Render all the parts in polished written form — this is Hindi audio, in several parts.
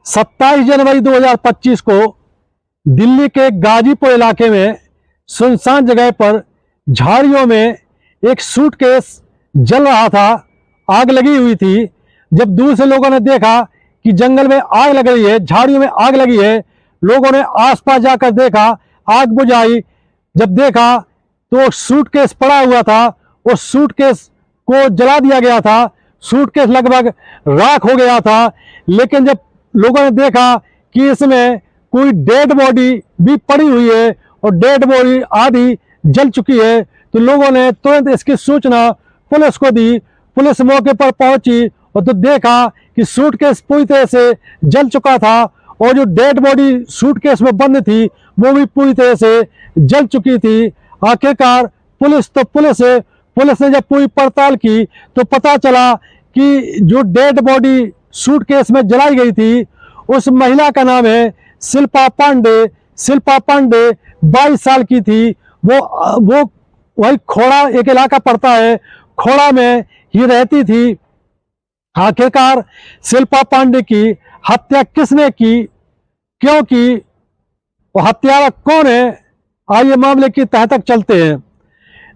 27 जनवरी 2025 को दिल्ली के गाजीपुर इलाके में सुनसान जगह पर झाड़ियों में एक सूटकेस जल रहा था। आग लगी हुई थी। जब दूर से लोगों ने देखा कि जंगल में आग लग रही है, झाड़ियों में आग लगी है, लोगों ने आसपास जाकर देखा, आग बुझाई। जब देखा तो सूटकेस पड़ा हुआ था, उस सूटकेस को जला दिया गया था। सूटकेस लगभग राख हो गया था। लेकिन जब लोगों ने देखा कि इसमें कोई डेड बॉडी भी पड़ी हुई है और डेड बॉडी आधी जल चुकी है, तो लोगों ने तुरंत इसकी सूचना पुलिस को दी। पुलिस मौके पर पहुंची और तो देखा कि सूटकेस पूरी तरह से जल चुका था और जो डेड बॉडी सूटकेस में बंद थी वो भी पूरी तरह से जल चुकी थी। आखिरकार पुलिस ने जब पूरी पड़ताल की तो पता चला कि जो डेड बॉडी सूटकेस में जलाई गई थी उस महिला का नाम है शिल्पा पांडे। शिल्पा पांडे 22 साल की थी। वो वही खोड़ा एक इलाका पड़ता है, खोड़ा में ही रहती थी। आखिरकार शिल्पा पांडे की हत्या किसने की, क्यों की, वो हत्यारा कौन है, आइए मामले की तह तक चलते हैं।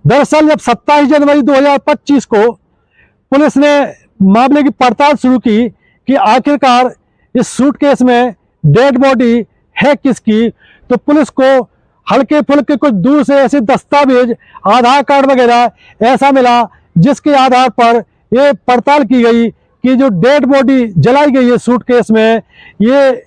दरअसल जब 27 जनवरी 2025 को पुलिस ने मामले की पड़ताल शुरू की कि आखिरकार इस सूटकेस में डेड बॉडी है किसकी, तो पुलिस को हल्के फुल्के कुछ दूर से ऐसे दस्तावेज, आधार कार्ड वगैरह ऐसा मिला जिसके आधार पर ये पड़ताल की गई कि जो डेड बॉडी जलाई गई है सूटकेस में, ये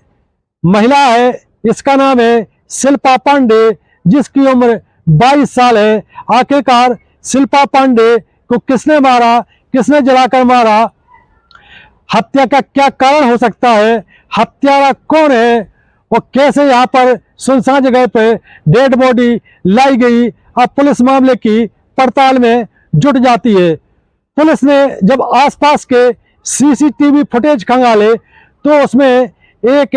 महिला है, इसका नाम है शिल्पा पांडे, जिसकी उम्र 22 साल है। आखिरकार शिल्पा पांडे को किसने मारा, किसने जलाकर मारा, हत्या का क्या कारण हो सकता है, हत्यारा कौन है और कैसे यहाँ पर सुनसान जगह पर डेड बॉडी लाई गई, अब पुलिस मामले की पड़ताल में जुट जाती है। पुलिस ने जब आसपास के सीसीटीवी फुटेज खंगाले तो उसमें एक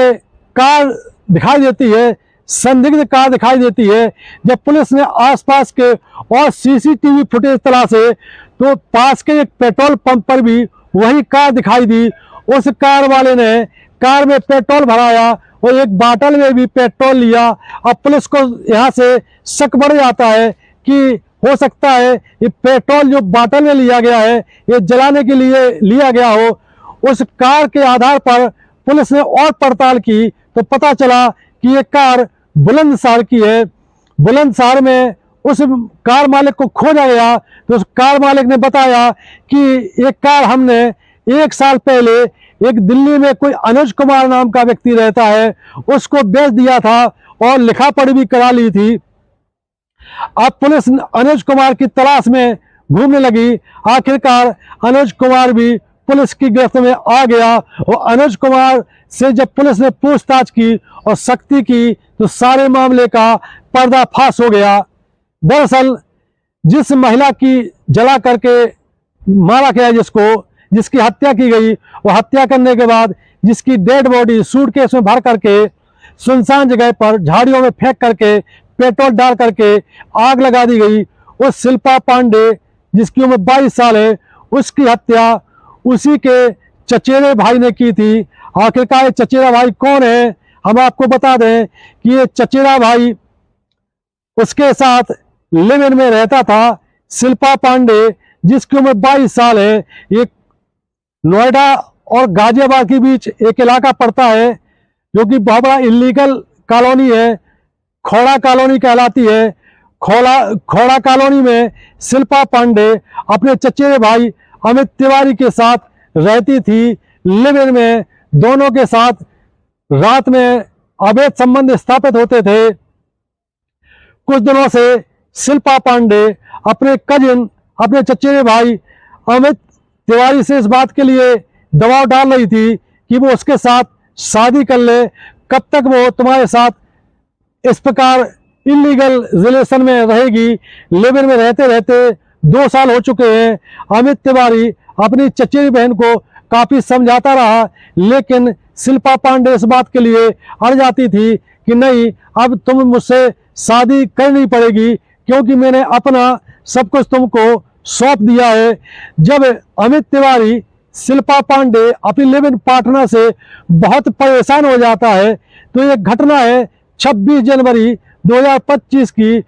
कार दिखाई देती है, संदिग्ध कार दिखाई देती है। जब पुलिस ने आसपास के और सीसीटीवी फुटेज तलाशे तो पास के एक पेट्रोल पंप पर भी वही कार दिखाई दी। उस कार वाले ने कार में पेट्रोल भराया और एक बाटल में भी पेट्रोल लिया। अब पुलिस को यहाँ से शक बढ़ जाता है कि हो सकता है ये पेट्रोल जो बाटल में लिया गया है ये जलाने के लिए लिया गया हो। उस कार के आधार पर पुलिस ने और पड़ताल की तो पता चला कि ये कार बुलंदशहर की है। बुलंदशहर में उस कार मालिक को खोजा गया तो उस कार मालिक ने बताया कि ये कार हमने 1 साल पहले एक दिल्ली में कोई अनुज कुमार नाम का व्यक्ति रहता है उसको बेच दिया था और लिखा पढ़ी भी करा ली थी। अब पुलिस अनुज कुमार की तलाश में घूमने लगी। आखिरकार अनुज कुमार भी पुलिस की गिरफ्त में आ गया और अनुज कुमार से जब पुलिस ने पूछताछ की और सख्ती की तो सारे मामले का पर्दाफाश हो गया। दरअसल जिस महिला की जला करके मारा गया, जिसकी हत्या की गई, वो हत्या करने के बाद जिसकी डेड बॉडी सूटकेस में भर करके सुनसान जगह पर झाड़ियों में फेंक करके पेट्रोल डाल करके आग लगा दी गई, उस शिल्पा पांडे जिसकी उम्र 22 साल है, उसकी हत्या उसी के चचेरे भाई ने की थी। आखिरकार चचेरा भाई कौन है, हम आपको बता दें कि ये चचेरा भाई उसके साथ लिव इन में रहता था। शिल्पा पांडे जिसकी उम्र 22 साल है, ये नोएडा और गाजियाबाद के बीच एक इलाका पड़ता है जो कि बहुत बड़ा इलीगल कॉलोनी है, खोड़ा कॉलोनी कहलाती है। खोड़ा कॉलोनी में शिल्पा पांडे अपने चचेरे भाई अमित तिवारी के साथ रहती थी। लिव इन में दोनों के साथ रात में अवैध संबंध स्थापित होते थे। कुछ दिनों से शिल्पा पांडे अपने कजिन, अपने चचेरे भाई अमित तिवारी से इस बात के लिए दबाव डाल रही थी कि वो उसके साथ शादी कर ले, कब तक वो तुम्हारे साथ इस प्रकार इलीगल रिलेशन में रहेगी। लिव इन में रहते रहते 2 साल हो चुके हैं। अमित तिवारी अपनी चचेरी बहन को काफी समझाता रहा, लेकिन शिल्पा पांडे इस बात के लिए अड़ जाती थी कि नहीं, अब तुम मुझसे शादी करनी पड़ेगी क्योंकि मैंने अपना सब कुछ तुमको सौंप दिया है। जब अमित तिवारी शिल्पा पांडे अपनी लिव इन पार्टनर से बहुत परेशान हो जाता है। तो ये घटना है 26 जनवरी 2025 की।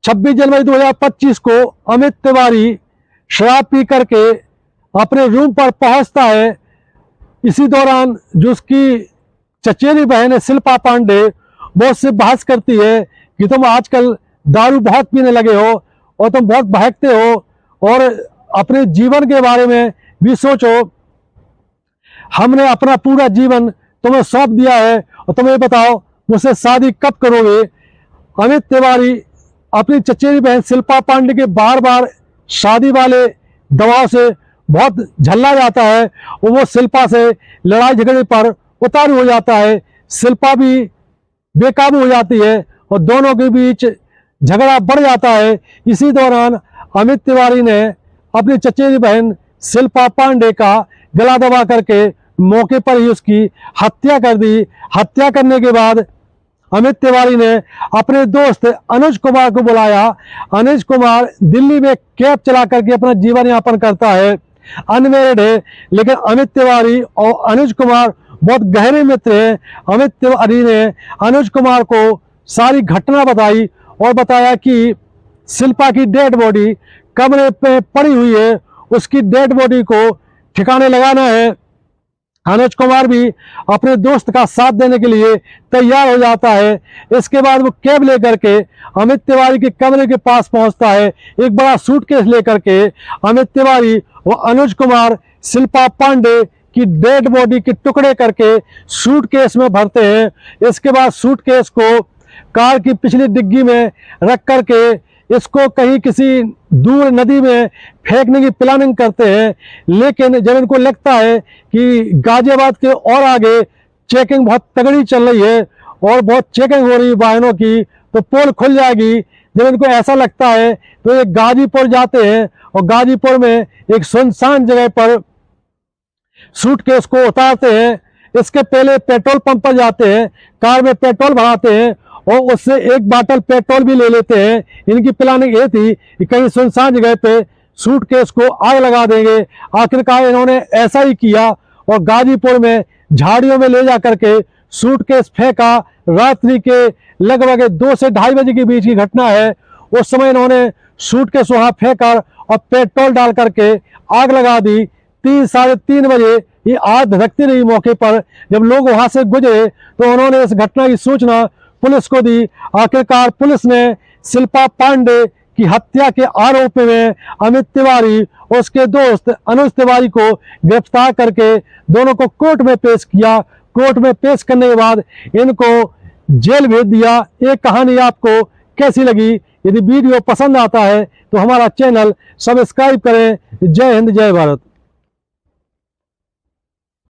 26 जनवरी 2025 को अमित तिवारी शराब पी करके अपने रूम पर पहुंचता है। इसी दौरान जो उसकी चचेरी बहन है शिल्पा पांडे, वो उससे बहस करती है कि तुम आजकल दारू बहुत पीने लगे हो और तुम बहुत बहकते हो और अपने जीवन के बारे में भी सोचो। हमने अपना पूरा जीवन तुम्हें सौंप दिया है और तुम ये बताओ मुझसे शादी कब करोगे। अमित तिवारी अपनी चचेरी बहन शिल्पा पांडे के बार बार शादी वाले दबाव से बहुत झल्ला जाता है और वो शिल्पा से लड़ाई झगड़े पर उतारू हो जाता है। शिल्पा भी बेकाबू हो जाती है और दोनों के बीच झगड़ा बढ़ जाता है। इसी दौरान अमित तिवारी ने अपनी चचेरी बहन शिल्पा पांडे का गला दबा करके मौके पर ही उसकी हत्या कर दी। हत्या करने के बाद अमित तिवारी ने अपने दोस्त अनुज कुमार को बुलाया। अनुज कुमार दिल्ली में कैब चला करके अपना जीवन यापन करता है, अनमेरिड है, लेकिन अमित तिवारी और अनुज कुमार बहुत गहरे मित्र हैं। अमित तिवारी ने अनुज कुमार को सारी घटना बताई और बताया कि शिल्पा की डेड बॉडी कमरे पे पड़ी हुई है, उसकी डेड बॉडी को ठिकाने लगाना है। अनुज कुमार भी अपने दोस्त का साथ देने के लिए तैयार हो जाता है। इसके बाद वो कैब लेकर के अमित तिवारी के कमरे के पास पहुंचता है। एक बड़ा सूटकेस लेकर के अमित तिवारी और अनुज कुमार शिल्पा पांडे की डेड बॉडी के टुकड़े करके सूटकेस में भरते हैं। इसके बाद सूटकेस को कार की पिछली डिग्गी में रख करके इसको कहीं किसी दूर नदी में फेंकने की प्लानिंग करते हैं। लेकिन जब इनको लगता है कि गाजियाबाद के और आगे चेकिंग बहुत तगड़ी चल रही है और बहुत चेकिंग हो रही है वाहनों की, तो पोल खुल जाएगी। जब इनको ऐसा लगता है तो ये गाजीपुर जाते हैं और गाजीपुर में एक सुनसान जगह पर सूटकेस को उतारते हैं। इसके पहले पेट्रोल पंप पर जाते हैं, कार में पेट्रोल भराते हैं और उससे एक बाटल पेट्रोल भी ले लेते हैं। इनकी प्लानिंग ये थी कि कहीं सुनसान जगह पे सूटकेस को आग लगा देंगे। आखिरकार इन्होंने ऐसा ही किया और गाजीपुर में झाड़ियों में ले जा करके सूटकेस फेंका। रात्रि के लगभग 2 से 2:30 बजे के बीच की घटना है। उस समय इन्होंने सूटकेस वहां फेंका और पेट्रोल डाल करके आग लगा दी। 3 साढ़े 3 बजे ये आग धधकती रही मौके पर। जब लोग वहां से गुजरे तो उन्होंने इस घटना की सूचना पुलिस को दी। आखिरकार पुलिस ने शिल्पा पांडे की हत्या के आरोप में अमित तिवारी और उसके दोस्त अनुज तिवारी को गिरफ्तार करके दोनों को कोर्ट में पेश किया। कोर्ट में पेश करने के बाद इनको जेल भेज दिया। ये कहानी आपको कैसी लगी? यदि वीडियो पसंद आता है तो हमारा चैनल सब्सक्राइब करें। जय हिंद, जय भारत।